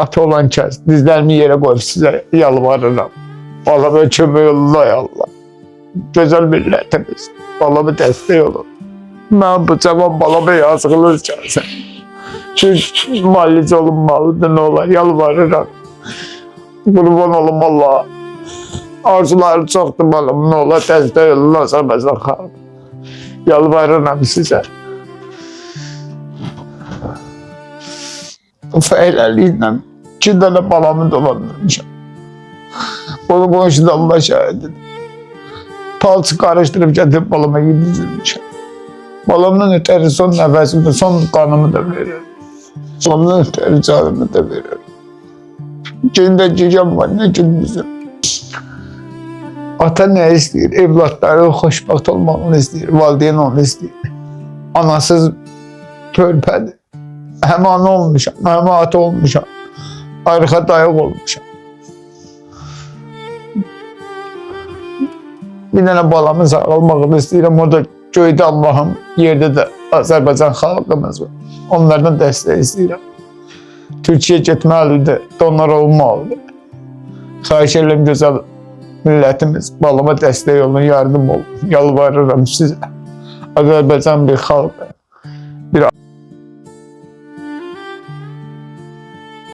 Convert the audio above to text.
Ata olan kəs dizlərimi yerə qoyub sizə yalvarıram. Balama kömək olun ay Allah. Gözəl millətimiz. Balama dəstək olun. Mən bu cavan balama yazığınız gəlsin. Çünki müalicə olunmalıdır, nə olar, yalvarıram. Qurban olum Allah'a. Arzuları çoxdur balım, nə olar, dəstək olun, Azərbaycan xalqı. Yalvarıram sizə. Fəhləliklə 2 dənə balamı dolandırmışam. Bunu qonşuda Allah şəhididir. Palçı qarışdırıb gətirib balama yedirmişəm. Balamdan ötəri son nəfəsimi, son qanımı da verir. Sondan ötəri canımı da verir. Gündə gecəm var, nə gündüzüm. Ata nə istəyir? Evlatları xoşbəxt olmağını istəyir, valideyn onu istəyir. Anasız körpədir. Həm ana olmuşam, həm ata olmuşam. Arxa dayaq olmuşam. Bir dənə balamın sağalmağını istəyirəm. O da göydə Allah'ım, yerdə də Azərbaycan xalqımız var. Onlardan dəstək istəyirəm. Türkiyə getməlidir, donor olmalıdır. Xahiş edirəm gözəl millətimiz, balama dəstək olun, yardım olun. Yalvarıram sizə. Azərbaycan bir xalq, bir